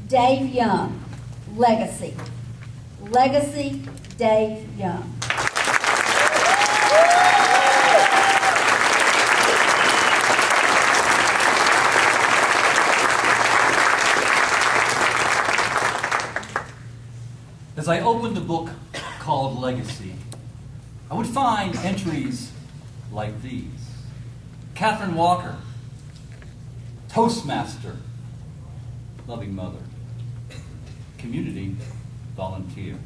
Dave Young, Legacy. Legacy, Dave Young. As I opened the book called Legacy, I would find entries like these. Catherine Walker, Toastmaster, loving mother, community volunteer.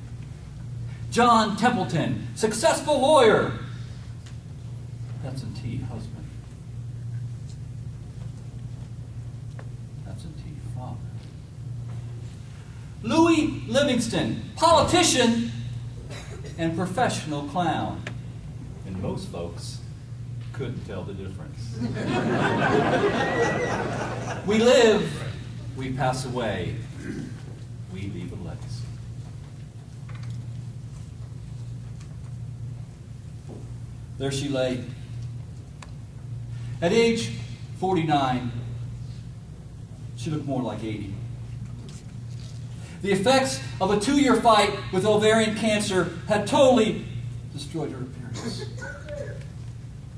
John Templeton, successful lawyer, absentee husband. Absentee father. Louis Livingston, politician and professional clown. And most folks couldn't tell the difference. We live, we pass away, we leave a legacy. There she lay. At age 49, she looked more like 80. The effects of a 2-year fight with ovarian cancer had totally destroyed her appearance,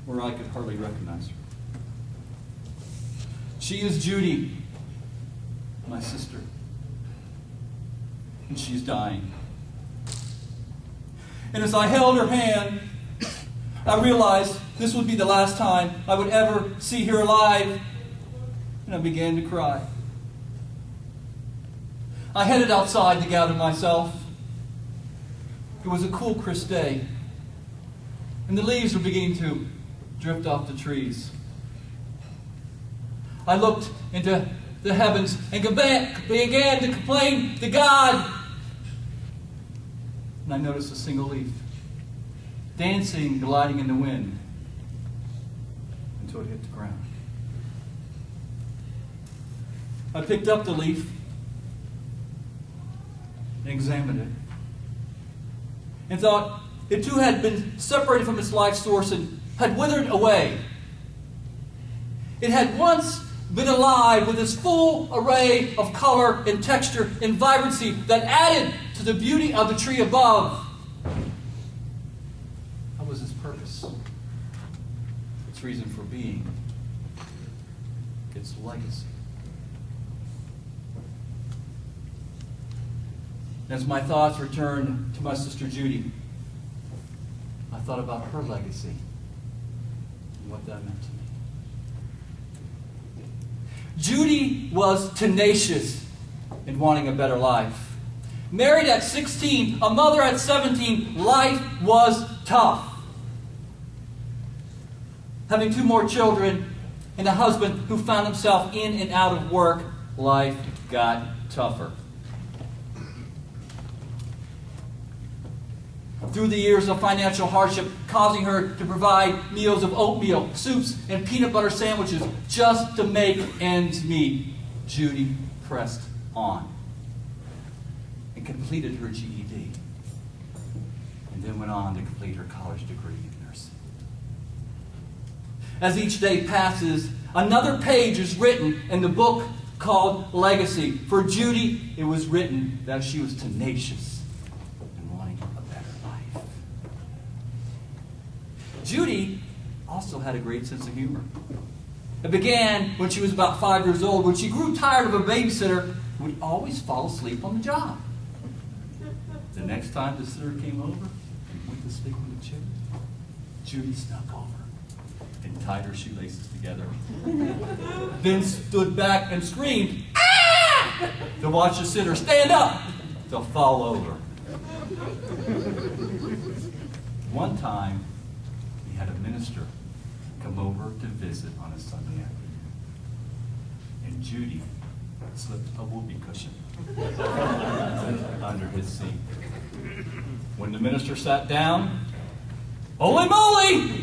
where I could hardly recognize her. She is Judy, my sister, and she's dying. And as I held her hand, I realized this would be the last time I would ever see her alive, and I began to cry. I headed outside to gather myself. It was a cool, crisp day, and the leaves were beginning to drift off the trees. I looked into the heavens and began to complain to God. And I noticed a single leaf, dancing, gliding in the wind, until it hit the ground. I picked up the leaf and examined it, and thought it too had been separated from its life source and had withered away. It had once been alive with its full array of color and texture and vibrancy that added to the beauty of the tree above. What was its purpose? Its reason for being? Its legacy? As my thoughts returned to my sister Judy, I thought about her legacy and what that meant to me. Judy was tenacious in wanting a better life. Married at 16, a mother at 17, life was tough. Having 2 more children and a husband who found himself in and out of work, life got tougher. Through the years of financial hardship, causing her to provide meals of oatmeal, soups, and peanut butter sandwiches just to make ends meet, Judy pressed on and completed her GED, and then went on to complete her college degree in nursing. As each day passes, another page is written in the book called Legacy. For Judy, it was written that she was tenacious. Judy also had a great sense of humor. It began when she was about 5 years old. When she grew tired of a babysitter, would always fall asleep on the job. The next time the sitter came over and went to sleep on the chair, Judy snuck over and tied her shoelaces together. Then stood back and screamed, "Ah!" to watch the sitter stand up to fall over. One time, had a minister come over to visit on a Sunday afternoon. And Judy slipped a whoopee cushion under his seat. When the minister sat down, holy moly!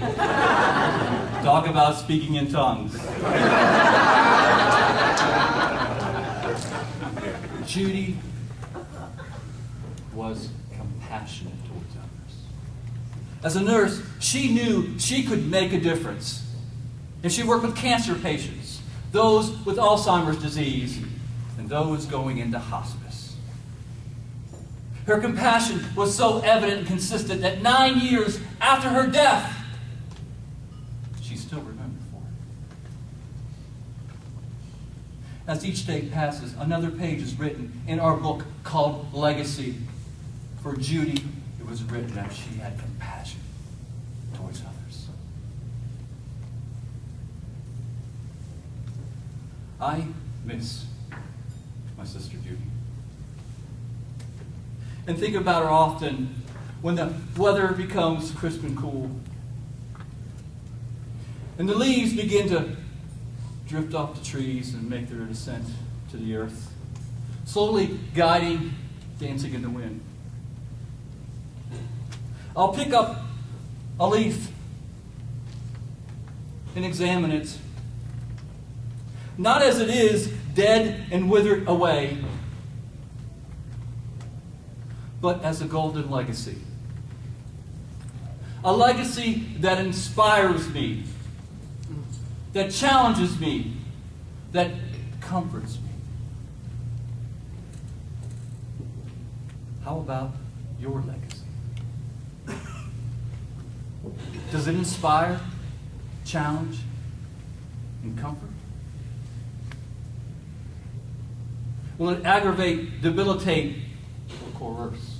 Talk about speaking in tongues. Judy was compassionate towards others. As a nurse, she knew she could make a difference. And she worked with cancer patients, those with Alzheimer's disease, and those going into hospice. Her compassion was so evident and consistent that 9 years after her death, she still remembered for it. As each day passes, another page is written in our book called Legacy. For Judy, it was written that she had compassion towards others. I miss my sister Judy. And think about her often when the weather becomes crisp and cool. And the leaves begin to drift off the trees and make their descent to the earth, slowly guiding, dancing in the wind. I'll pick up a leaf and examine it, not as it is dead and withered away, but as a golden legacy. A legacy that inspires me, that challenges me, that comforts me. How about your legacy? Does it inspire, challenge, and comfort? Will it aggravate, debilitate, or coerce?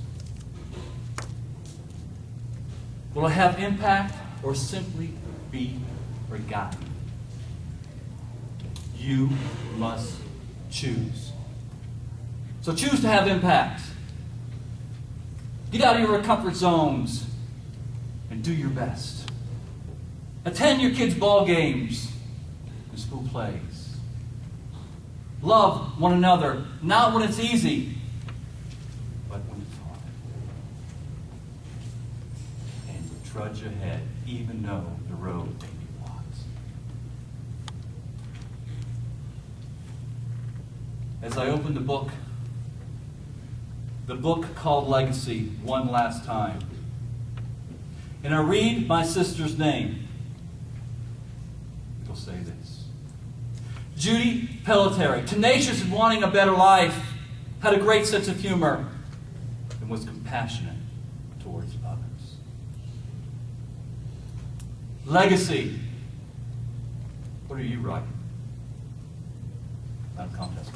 Will it have impact or simply be forgotten? You must choose. So choose to have impact. Get out of your comfort zones and do your best. Attend your kids' ball games and school plays. Love one another, not when it's easy, but when it's hard. And trudge ahead, even though the road may be blocked. As I open the book called Legacy, one last time, and I read my sister's name, it'll say this. Judy Pelletier, tenacious in wanting a better life, had a great sense of humor, and was compassionate towards others. Legacy. What are you writing? Not a contest.